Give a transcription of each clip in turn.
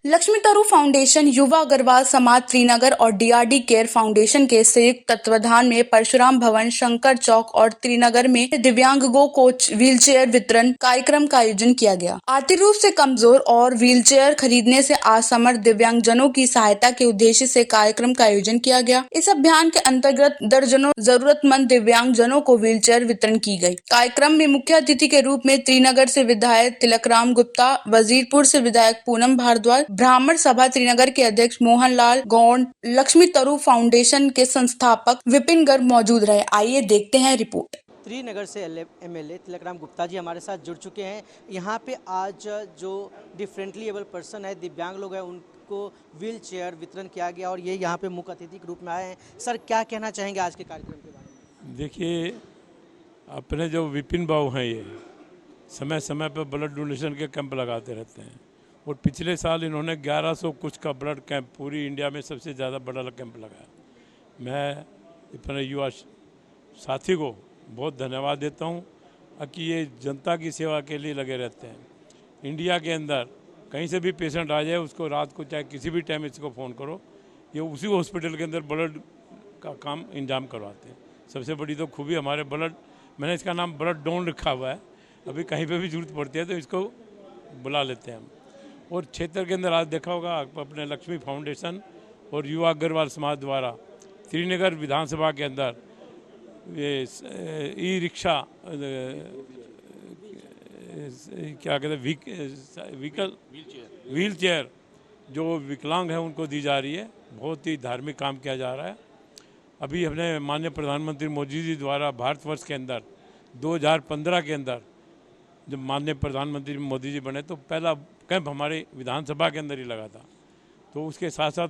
लक्ष्मी तरु फाउंडेशन, युवा अग्रवाल समाज श्रीनगर और डीआरडी केयर फाउंडेशन के संयुक्त तत्वाधान में परशुराम भवन, शंकर चौक और श्रीनगर में दिव्यांगों को व्हीलचेयर वितरण कार्यक्रम का आयोजन किया गया। आर्थिक रूप से कमजोर और व्हीलचेयर खरीदने से असमर्थ दिव्यांगजनों की सहायता के उद्देश्य से कार्यक्रम का आयोजन किया गया। इस अभियान के अंतर्गत दर्जनों जरूरतमंद दिव्यांगजनों को व्हीलचेयर वितरण की गई। कार्यक्रम में मुख्य अतिथि के रूप में श्रीनगर से विधायक तिलकराम गुप्ता, वजीरपुर से विधायक पूनम भारद्वाज, ब्राह्मण सभा श्रीनगर के अध्यक्ष मोहनलाल गौड़, लक्ष्मी तरु फाउंडेशन के संस्थापक विपिन गर्ग मौजूद रहे। आइए देखते हैं रिपोर्ट। श्रीनगर से एमएलए तिलकराम गुप्ता जी हमारे साथ जुड़ चुके हैं। यहाँ पे आज जो डिफरेंटली एबल पर्सन है, दिव्यांग लोग हैं, उनको व्हील चेयर वितरण किया गया और ये यहाँ पे मुख्य अतिथि के रूप में आए हैं। सर, क्या कहना चाहेंगे आज के कार्यक्रम के बारे में? देखिए, अपने जो विपिन बाबू हैं, ये समय समय पर ब्लड डोनेशन के कैंप लगाते रहते हैं और पिछले साल इन्होंने 1100 कुछ का ब्लड कैंप पूरी इंडिया में सबसे ज़्यादा बड़ा कैंप लगाया। मैं अपने युवा साथी को बहुत धन्यवाद देता हूँ कि ये जनता की सेवा के लिए लगे रहते हैं। इंडिया के अंदर कहीं से भी पेशेंट आ जाए, उसको रात को चाहे किसी भी टाइम इसको फ़ोन करो, ये उसी हॉस्पिटल के अंदर ब्लड का काम इंजाम करवाते हैं। सबसे बड़ी तो खूबी हमारे ब्लड, मैंने इसका नाम ब्लड डोन रखा हुआ है। अभी कहीं पे भी ज़रूरत पड़ती है तो इसको बुला लेते हैं हम। और क्षेत्र के अंदर आज देखा होगा अपने लक्ष्मी फाउंडेशन और युवा अग्रवाल समाज द्वारा श्रीनगर विधानसभा के अंदर ये ई रिक्शा क्या कहते हैं व्हील चेयर जो विकलांग है उनको दी जा रही है। बहुत ही धार्मिक काम किया जा रहा है। अभी हमने माननीय प्रधानमंत्री मोदी जी द्वारा भारतवर्ष के अंदर 2015 के अंदर जब माननीय प्रधानमंत्री मोदी जी बने तो पहला कैंप हमारे विधानसभा के अंदर ही लगा था। तो उसके साथ साथ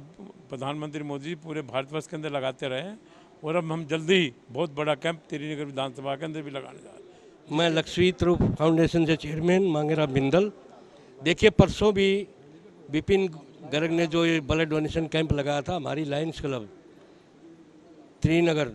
प्रधानमंत्री मोदी जी पूरे भारतवर्ष के अंदर लगाते रहे हैं और अब हम जल्दी ही बहुत बड़ा कैंप श्रीनगर विधानसभा के अंदर भी लगाने जा रहे हैं। मैं लक्ष्मी तरु फाउंडेशन से चेयरमैन मांगेराम बिंदल। देखिए, परसों भी विपिन गर्ग ने जो ये ब्लड डोनेशन कैंप लगाया था, हमारी लायंस क्लब श्रीनगर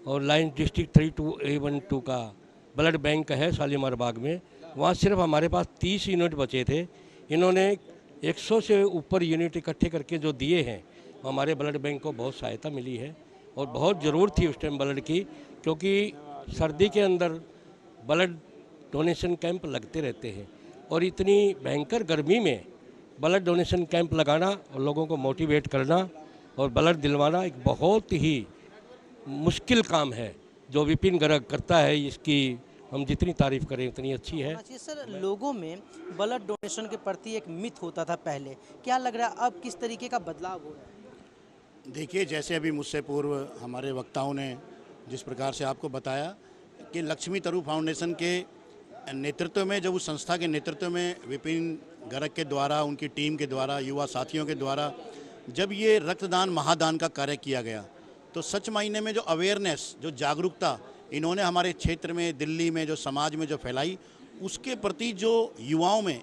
और लायंस डिस्ट्रिक्ट 32A12 का ब्लड बैंक है शालीमार बाग में। वहाँ सिर्फ हमारे पास 30 यूनिट बचे थे। इन्होंने 100 से ऊपर यूनिट इकट्ठे करके जो दिए हैं, हमारे ब्लड बैंक को बहुत सहायता मिली है और बहुत ज़रूरत थी उस टाइम ब्लड की, क्योंकि सर्दी के अंदर ब्लड डोनेशन कैंप लगते रहते हैं और इतनी भयंकर गर्मी में ब्लड डोनेशन कैंप लगाना और लोगों को मोटिवेट करना और ब्लड दिलवाना एक बहुत ही मुश्किल काम है जो विपिन गर्ग करता है। इसकी हम जितनी तारीफ करें उतनी अच्छी है। सर, लोगों में ब्लड डोनेशन के प्रति एक मिथ होता था पहले, क्या लग रहा है अब किस तरीके का बदलाव हो रहा है? देखिए, जैसे अभी मुझसे पूर्व हमारे वक्ताओं ने जिस प्रकार से आपको बताया कि लक्ष्मी तरु फाउंडेशन के नेतृत्व में, जब उस संस्था के नेतृत्व में विपिन गर्ग के द्वारा, उनकी टीम के द्वारा, युवा साथियों के द्वारा जब ये रक्तदान महादान का कार्य किया गया तो सच मायने में जो अवेयरनेस, जो जागरूकता इन्होंने हमारे क्षेत्र में, दिल्ली में, जो समाज में जो फैलाई, उसके प्रति जो युवाओं में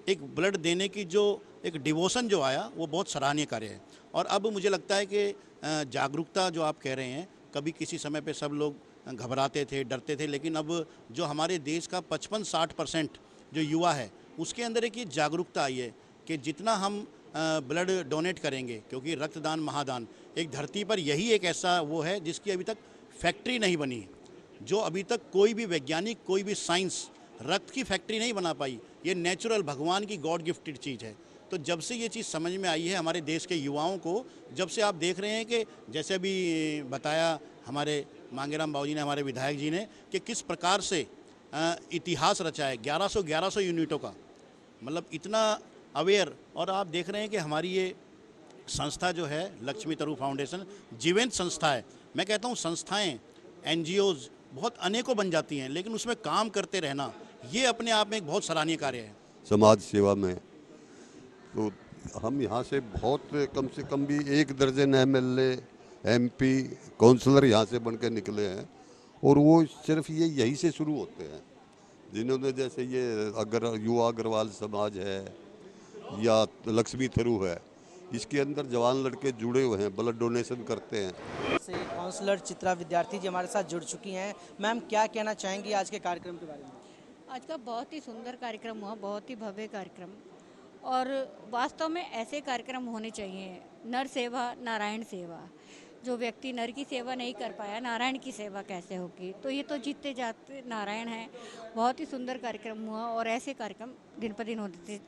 एक ब्लड देने की जो एक डिवोशन जो आया, वो बहुत सराहनीय कार्य है। और अब मुझे लगता है कि जागरूकता जो आप कह रहे हैं, कभी किसी समय पे सब लोग घबराते थे, डरते थे, लेकिन अब जो हमारे देश का 55-60% जो युवा है, उसके अंदर एक ये जागरूकता आई है कि जितना हम ब्लड डोनेट करेंगे, क्योंकि रक्तदान महादान एक धरती पर यही एक ऐसा वो है जिसकी अभी तक फैक्ट्री नहीं बनी, जो अभी तक कोई भी वैज्ञानिक, कोई भी साइंस रक्त की फैक्ट्री नहीं बना पाई। ये नेचुरल भगवान की गॉड गिफ्टेड चीज़ है। तो जब से ये चीज़ समझ में आई है हमारे देश के युवाओं को, जब से आप देख रहे हैं कि जैसे अभी बताया हमारे मांगेराम बाबू जी ने, हमारे विधायक जी ने, कि किस प्रकार से इतिहास रचा है 1100 यूनिटों का, मतलब इतना अवेयर। और आप देख रहे हैं कि हमारी ये संस्था जो है लक्ष्मी तरु फाउंडेशन जीवंत संस्था है। मैं कहता हूँ संस्थाएं, NGOs बहुत अनेकों बन जाती हैं, लेकिन उसमें काम करते रहना ये अपने आप में एक बहुत सराहनीय कार्य है समाज सेवा में। तो हम यहाँ से बहुत कम से कम भी 1 दर्जन MLA, MP, काउंसलर यहाँ से बन के निकले हैं और वो सिर्फ यहीं से शुरू होते हैं। जिन्होंने जैसे ये युवा अग्रवाल समाज है या लक्ष्मी तरु है, इसके अंदर जवान लड़के जुड़े हुए हैं, ब्लड डोनेशन करते हैं। से काउंसलर चित्रा विद्यार्थी जी हमारे साथ जुड़ चुकी हैं। मैम, क्या कहना चाहेंगी आज के कार्यक्रम के बारे में? आज का बहुत ही सुंदर कार्यक्रम हुआ, बहुत ही भव्य कार्यक्रम, और वास्तव में ऐसे कार्यक्रम होने चाहिए। नर सेवा नारायण सेवा। जो व्यक्ति नर की सेवा नहीं कर पाया, नारायण की सेवा कैसे होगी? तो ये तो जीते जाते नारायण हैं। बहुत ही सुंदर कार्यक्रम हुआ और ऐसे कार्यक्रम दिन पर दिन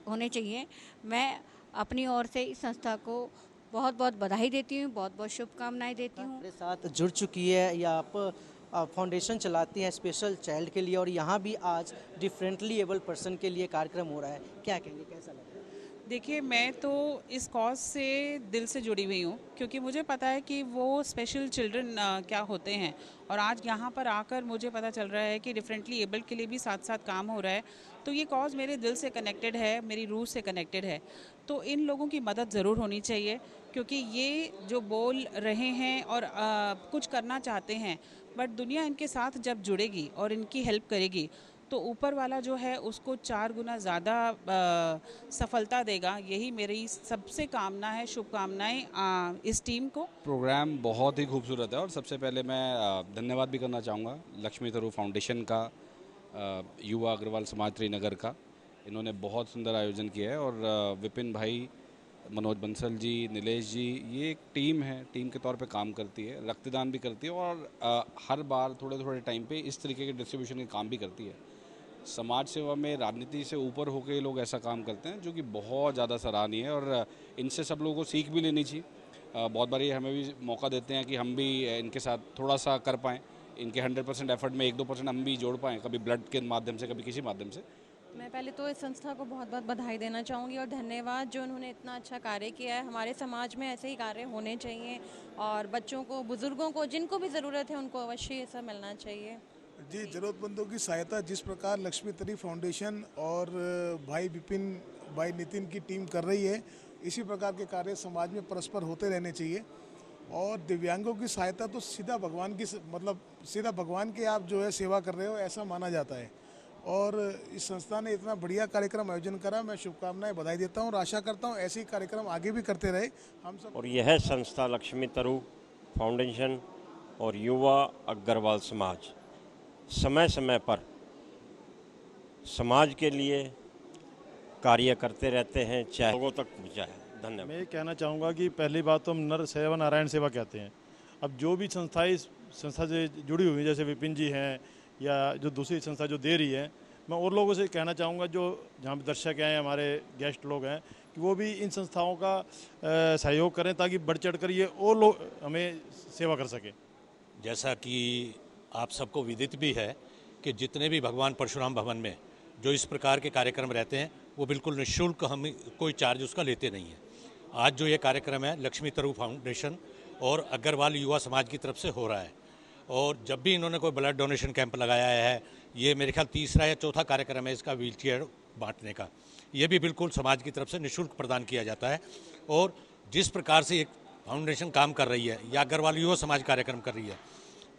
होने चाहिए। मैं अपनी ओर से इस संस्था को बहुत बहुत बधाई देती हूँ, बहुत बहुत शुभकामनाएं देती हूँ। हमारे साथ जुड़ चुकी है। या आप फाउंडेशन चलाती हैं स्पेशल चाइल्ड के लिए, और यहाँ भी आज डिफरेंटली एबल पर्सन के लिए कार्यक्रम हो रहा है। क्या कहेंगे, कैसा लग रहा है? देखिए, मैं तो इस कॉज से दिल से जुड़ी हुई हूँ, क्योंकि मुझे पता है कि वो स्पेशल चिल्ड्रन क्या होते हैं। और आज यहाँ पर आकर मुझे पता चल रहा है कि डिफरेंटली एबल्ड के लिए भी साथ साथ काम हो रहा है। तो ये कॉज मेरे दिल से कनेक्टेड है, मेरी रूह से कनेक्टेड है। तो इन लोगों की मदद ज़रूर होनी चाहिए, क्योंकि ये जो बोल रहे हैं और कुछ करना चाहते हैं, बट दुनिया इनके साथ जब जुड़ेगी और इनकी हेल्प करेगी तो ऊपर वाला जो है उसको 4 गुना ज़्यादा सफलता देगा। यही मेरी सबसे कामना है, शुभकामनाएं इस टीम को। प्रोग्राम बहुत ही खूबसूरत है और सबसे पहले मैं धन्यवाद भी करना चाहूँगा लक्ष्मी तरू फाउंडेशन का, युवा अग्रवाल समाज त्रिनगर का। इन्होंने बहुत सुंदर आयोजन किया है। और विपिन भाई, मनोज बंसल जी, नीलेश जी, ये एक टीम है, टीम के तौर पे काम करती है, रक्तदान भी करती है और हर बार थोड़े थोड़े टाइम पे इस तरीके के डिस्ट्रीब्यूशन के काम भी करती है। समाज सेवा में राजनीति से ऊपर होकर ये लोग ऐसा काम करते हैं जो कि बहुत ज़्यादा सराहनीय है और इनसे सब लोगों को सीख भी लेनी चाहिए। बहुत बार ये हमें भी मौका देते हैं कि हम भी इनके साथ थोड़ा सा कर पाएँ, इनके 100% एफर्ट में 1-2% हम भी जोड़ पाएँ, कभी ब्लड के माध्यम से, कभी किसी माध्यम से। मैं पहले तो इस संस्था को बहुत बहुत बधाई देना चाहूँगी और धन्यवाद जो उन्होंने इतना अच्छा कार्य किया है। हमारे समाज में ऐसे ही कार्य होने चाहिए और बच्चों को, बुज़ुर्गों को, जिनको भी ज़रूरत है उनको अवश्य ये सब मिलना चाहिए। जी, ज़रूरतमंदों की सहायता जिस प्रकार लक्ष्मी तरी फाउंडेशन और भाई विपिन, भाई नितिन की टीम कर रही है, इसी प्रकार के कार्य समाज में परस्पर होते रहने चाहिए। और दिव्यांगों की सहायता तो सीधा भगवान की, मतलब सीधा भगवान की आप जो है सेवा कर रहे हो, ऐसा माना जाता है। और इस संस्था ने इतना बढ़िया कार्यक्रम आयोजन करा, मैं शुभकामनाएं, बधाई देता हूँ और आशा करता हूँ ऐसे ही कार्यक्रम आगे भी करते रहे हम सब। और यह संस्था लक्ष्मी तरू फाउंडेशन और युवा अग्रवाल समाज समय समय पर समाज के लिए कार्य करते रहते हैं, चाहे लोगों तक पहुँचाए। धन्यवाद। मैं कहना चाहूँगा कि पहली बात तो हम नर सेवा नारायण सेवा कहते हैं। अब जो भी संस्थाएं इस संस्था से जुड़ी हुई, जैसे विपिन जी हैं या जो दूसरी संस्था जो दे रही है, मैं और लोगों से कहना चाहूँगा जो जहाँ पे दर्शक हैं, हमारे गेस्ट लोग हैं, कि वो भी इन संस्थाओं का सहयोग करें ताकि बढ़ चढ़ कर ये और लोग हमें सेवा कर सकें। जैसा कि आप सबको विदित भी है कि जितने भी भगवान परशुराम भवन में जो इस प्रकार के कार्यक्रम रहते हैं वो बिल्कुल निःशुल्क, हम कोई चार्ज उसका लेते नहीं है। आज जो ये कार्यक्रम है लक्ष्मी तरू फाउंडेशन और अग्रवाल युवा समाज की तरफ से हो रहा है, और जब भी इन्होंने कोई ब्लड डोनेशन कैंप लगाया है, ये मेरे ख्याल तीसरा या चौथा कार्यक्रम है इसका व्हीलचेयर बांटने का, ये भी बिल्कुल समाज की तरफ से निःशुल्क प्रदान किया जाता है। और जिस प्रकार से एक फाउंडेशन काम कर रही है या अग्रवाल युवा समाज कार्यक्रम कर रही है,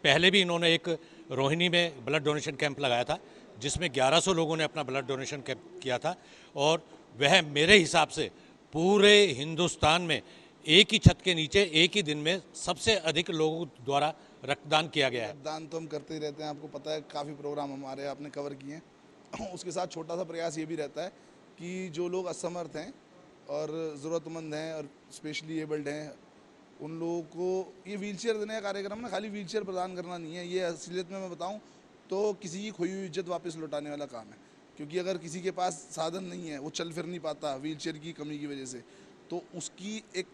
पहले भी इन्होंने एक रोहिणी में ब्लड डोनेशन कैंप लगाया था जिसमें 1100 लोगों ने अपना ब्लड डोनेशन कैंप किया था, और वह मेरे हिसाब से पूरे हिंदुस्तान में एक ही छत के नीचे एक ही दिन में सबसे अधिक लोगों द्वारा रक्तदान किया गया है। रक्तदान तो हम करते ही रहते हैं, आपको पता है, काफ़ी प्रोग्राम हमारे आपने कवर किए हैं। उसके साथ छोटा सा प्रयास ये भी रहता है कि जो लोग असमर्थ हैं और ज़रूरतमंद हैं और स्पेशली एबल्ड हैं, उन लोगों को ये व्हीलचेयर देने का कार्यक्रम ना खाली व्हीलचेयर प्रदान करना नहीं है, ये असलियत में मैं बताऊं तो किसी की खोई हुई इज्जत वापस लौटाने वाला काम है। क्योंकि अगर किसी के पास साधन नहीं है, वो चल फिर नहीं पाता व्हीलचेयर की कमी की वजह से, तो उसकी एक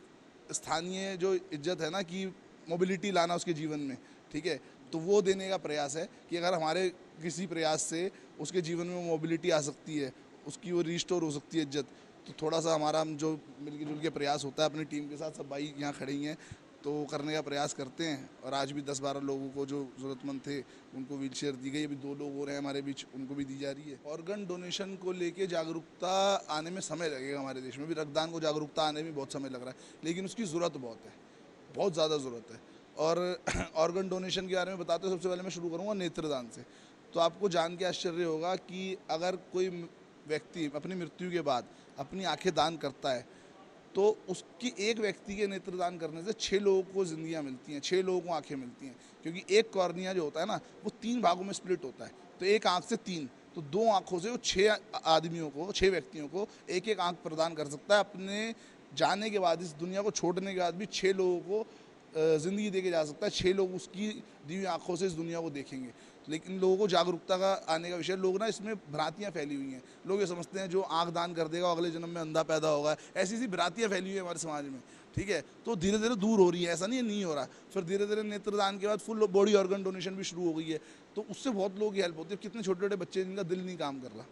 स्थानीय जो इज्जत है ना कि मोबिलिटी लाना उसके जीवन में, ठीक है, तो वो देने का प्रयास है कि अगर हमारे किसी प्रयास से उसके जीवन में मोबिलिटी आ सकती है, उसकी वो रिस्टोर हो सकती है इज्जत, तो थोड़ा सा हमारा जो मिलके जुल के प्रयास होता है अपनी टीम के साथ, सब भाई यहाँ खड़े ही हैं तो करने का प्रयास करते हैं। और आज भी 10-12 लोगों को जो ज़रूरतमंद थे उनको व्हीलचेयर दी गई, अभी 2 लोग हो रहे हैं हमारे बीच, उनको भी दी जा रही है। ऑर्गन डोनेशन को लेके जागरूकता आने में समय लगेगा, हमारे देश में भी रक्तदान को जागरूकता आने में बहुत समय लग रहा है, लेकिन उसकी ज़रूरत बहुत है, बहुत ज़्यादा ज़रूरत है। और ऑर्गन डोनेशन के बारे में बताते हुए सबसे पहले मैं शुरू करूँगा नेत्रदान से। तो आपको जान के आश्चर्य होगा कि अगर कोई व्यक्ति अपनी मृत्यु के बाद अपनी आंखें दान करता है तो उसकी एक व्यक्ति के नेत्रदान करने से 6 लोगों को जिंदगियां मिलती हैं, 6 लोगों को आंखें मिलती हैं। क्योंकि एक कॉर्निया जो होता है ना वो 3 भागों में स्प्लिट होता है, तो एक आंख से 3, तो 2 आँखों से वो 6 व्यक्तियों को एक एक आँख प्रदान कर सकता है। अपने जाने के बाद, इस दुनिया को छोड़ने के बाद भी 6 लोगों को ज़िंदगी दे के जा सकता है। 6 लोग उसकी दी हुई आँखों से इस दुनिया को देखेंगे। लेकिन लोगों को जागरूकता का आने का विषय, लोग ना इसमें भ्रांतियाँ फैली हुई हैं। लोग ये समझते हैं जो आँख दान कर देगा अगले जन्म में अंधा पैदा होगा, ऐसी भ्रांतियाँ फैली हुई है हमारे समाज में, ठीक है। तो धीरे धीरे दूर हो रही है, ऐसा नहीं हो रहा। फिर धीरे धीरे नेत्रदान के बाद फुल बॉडी ऑर्गन डोनेशन भी शुरू हो गई है, तो उससे बहुत लोगों की हेल्प होती है। कितने छोटे छोटे बच्चे जिनका दिल नहीं काम कर रहा,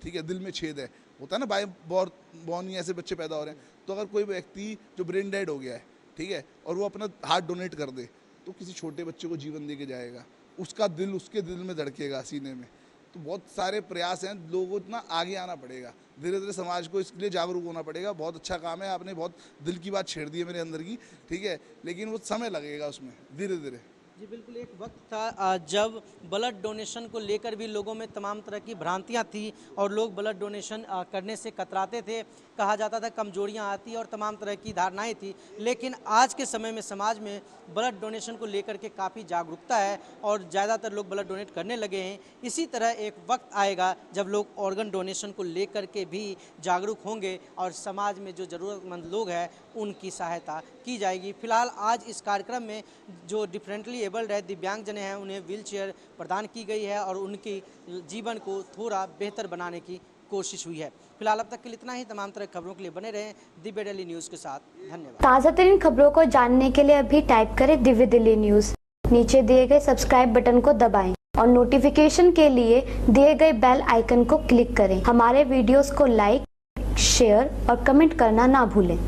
ठीक है, दिल में छेद है, होता है ना, बाय बॉर्न ही ऐसे बच्चे पैदा हो रहे हैं। तो अगर कोई व्यक्ति जो ब्रेन डेड हो गया है, ठीक है, और वो अपना हार्ट डोनेट कर दे, तो किसी छोटे बच्चे को जीवन दे के जाएगा, उसका दिल उसके दिल में धड़केगा, सीने में। तो बहुत सारे प्रयास हैं, लोगों को ना आगे आना पड़ेगा, धीरे धीरे समाज को इसके लिए जागरूक होना पड़ेगा। बहुत अच्छा काम है, आपने बहुत दिल की बात छेड़ दी है मेरे अंदर की, ठीक है, लेकिन वो समय लगेगा उसमें, धीरे धीरे। जी बिल्कुल, एक वक्त था जब ब्लड डोनेशन को लेकर भी लोगों में तमाम तरह की भ्रांतियां थी और लोग ब्लड डोनेशन करने से कतराते थे, कहा जाता था कमजोरियां आती और तमाम तरह की धारणाएं थी। लेकिन आज के समय में समाज में ब्लड डोनेशन को लेकर के काफ़ी जागरूकता है और ज़्यादातर लोग ब्लड डोनेट करने लगे हैं। इसी तरह एक वक्त आएगा जब लोग ऑर्गन डोनेशन को लेकर के भी जागरूक होंगे और समाज में जो ज़रूरतमंद लोग हैं उनकी सहायता की जाएगी। फिलहाल आज इस कार्यक्रम में जो डिफरेंटली एबल्ड है, दिव्यांग जने हैं, उन्हें व्हील चेयर प्रदान की गई है और उनकी जीवन को थोड़ा बेहतर बनाने की कोशिश हुई है। फिलहाल अब तक के लिए इतना ही। तमाम तरह खबरों के लिए बने रहें दिव्य दिल्ली न्यूज़ के साथ। धन्यवाद। ताज़ा तरीन खबरों को जानने के लिए अभी टाइप करें दिव्य दिल्ली न्यूज़। नीचे दिए गए सब्सक्राइब बटन को दबाएं और नोटिफिकेशन के लिए दिए गए बेल आइकन को क्लिक करें। हमारे वीडियोस को लाइक, शेयर और कमेंट करना ना भूलें।